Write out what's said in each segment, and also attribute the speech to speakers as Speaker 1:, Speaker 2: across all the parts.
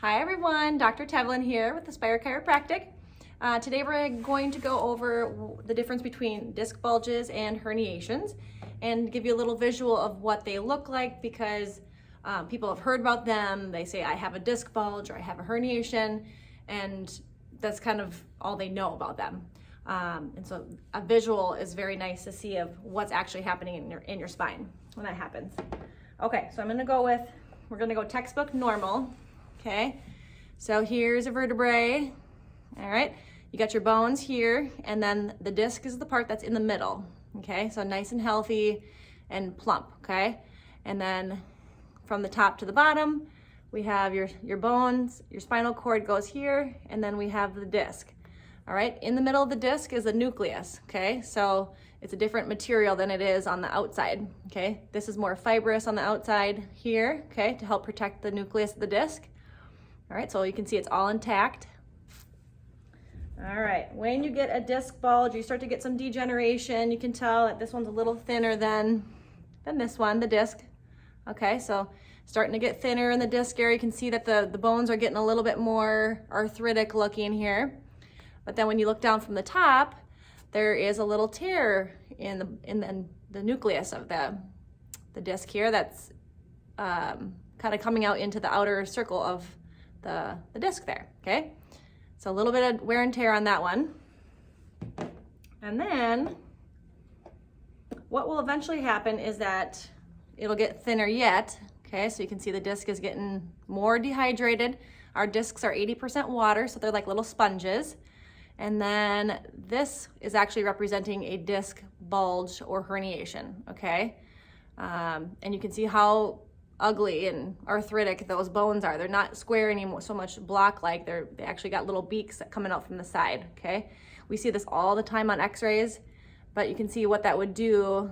Speaker 1: Hi everyone, Dr. Tevlin here with Aspire Chiropractic. Today we're going to go over the difference between disc bulges and herniations and give you a little visual of what they look like because people have heard about them. They say I have a disc bulge or I have a herniation, and that's kind of all they know about them. And so a visual is very nice to see of what's actually happening in your spine when that happens. Okay, so we're gonna go textbook normal. Okay, so here's a vertebrae. All right, you got your bones here, and then the disc is the part that's in the middle. Okay, so nice and healthy and plump. Okay, and then from the top to the bottom, we have your bones, your spinal cord goes here, and then we have the disc. All right, in the middle of the disc is a nucleus. Okay, so it's a different material than it is on the outside. Okay, this is more fibrous on the outside here. Okay, to help protect the nucleus of the disc. All right, so you can see it's all intact. All right, when you get a disc bulge, you start to get some degeneration. You can tell that this one's a little thinner than this one, the disc. Okay, so starting to get thinner in the disc area. You can see that the bones are getting a little bit more arthritic looking here. But then when you look down from the top, there is a little tear in the nucleus of the disc here that's kind of coming out into the outer circle of the disc there, okay? So a little bit of wear and tear on that one. And then what will eventually happen is that it'll get thinner yet, okay? So you can see the disc is getting more dehydrated. Our discs are 80% water, so they're like little sponges. And then this is actually representing a disc bulge or herniation, okay? And you can see how ugly and arthritic those bones are. They're not square anymore, so much block-like. They actually got little beaks coming out from the side, okay? We see this all the time on x-rays, but you can see what that would do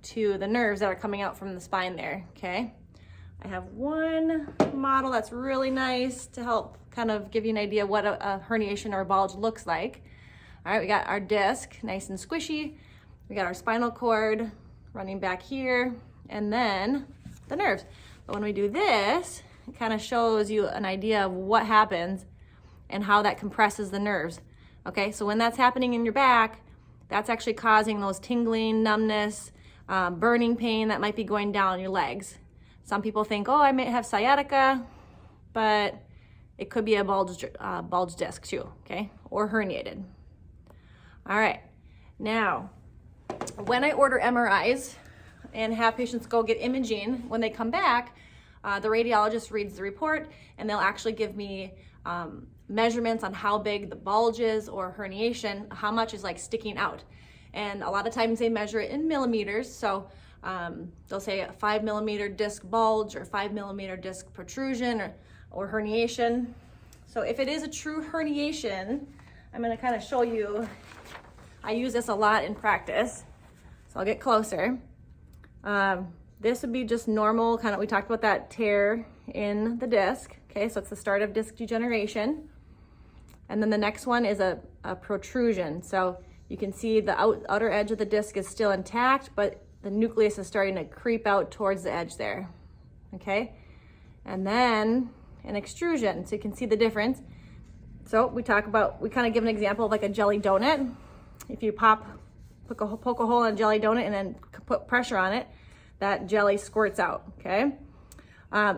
Speaker 1: to the nerves that are coming out from the spine there, okay? I have one model that's really nice to help kind of give you an idea what a herniation or a bulge looks like. All right, we got our disc, nice and squishy. We got our spinal cord running back here, and then the nerves. But when we do this, it kind of shows you an idea of what happens and how that compresses the nerves. Okay, so when that's happening in your back, that's actually causing those tingling, numbness, burning pain that might be going down your legs. Some people think, oh, I may have sciatica, but it could be a bulge disc too, okay, or herniated. All right, now, when I order MRIs and have patients go get imaging, when they come back, the radiologist reads the report and they'll actually give me measurements on how big the bulge is or herniation, how much is like sticking out. And a lot of times they measure it in millimeters. So they'll say a 5 millimeter disc bulge or 5 millimeter disc protrusion or herniation. So if it is a true herniation, I'm gonna kind of show you, I use this a lot in practice. So I'll get closer. This would be just normal, kind of, we talked about that tear in the disc. Okay, so it's the start of disc degeneration. And then the next one is a protrusion. So you can see the outer edge of the disc is still intact, but the nucleus is starting to creep out towards the edge there. Okay, and then an extrusion. So you can see the difference. So we kind of give an example of like a jelly donut. If you poke a hole in a jelly donut and then put pressure on it, that jelly squirts out, okay?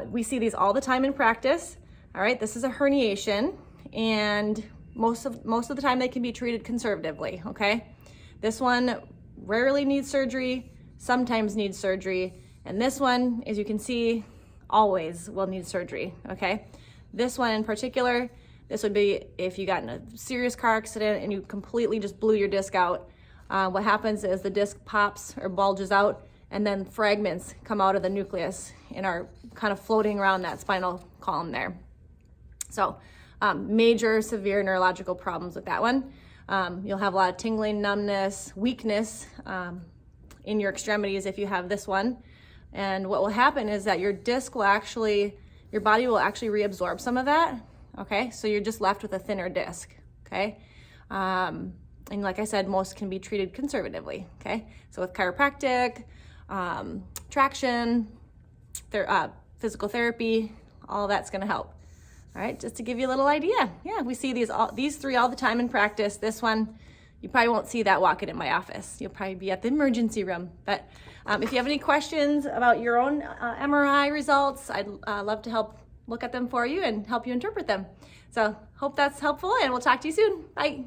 Speaker 1: We see these all the time in practice. All right, this is a herniation, and most of the time they can be treated conservatively, okay? This one rarely needs surgery, sometimes needs surgery, and this one, as you can see, always will need surgery, okay? This one in particular, this would be if you got in a serious car accident and you completely just blew your disc out. What happens is the disc pops or bulges out, and then fragments come out of the nucleus and are kind of floating around that spinal column there. So major severe neurological problems with that one. You'll have a lot of tingling, numbness, weakness in your extremities if you have this one. And what will happen is that your body will actually reabsorb some of that, okay? So you're just left with a thinner disc, okay? And like I said, most can be treated conservatively, okay? So with chiropractic, traction, physical therapy, all that's gonna help. All right, just to give you a little idea. Yeah, we see these three all the time in practice. This one, you probably won't see that walking in my office. You'll probably be at the emergency room. But if you have any questions about your own MRI results, I'd love to help look at them for you and help you interpret them. So hope that's helpful, and we'll talk to you soon. Bye.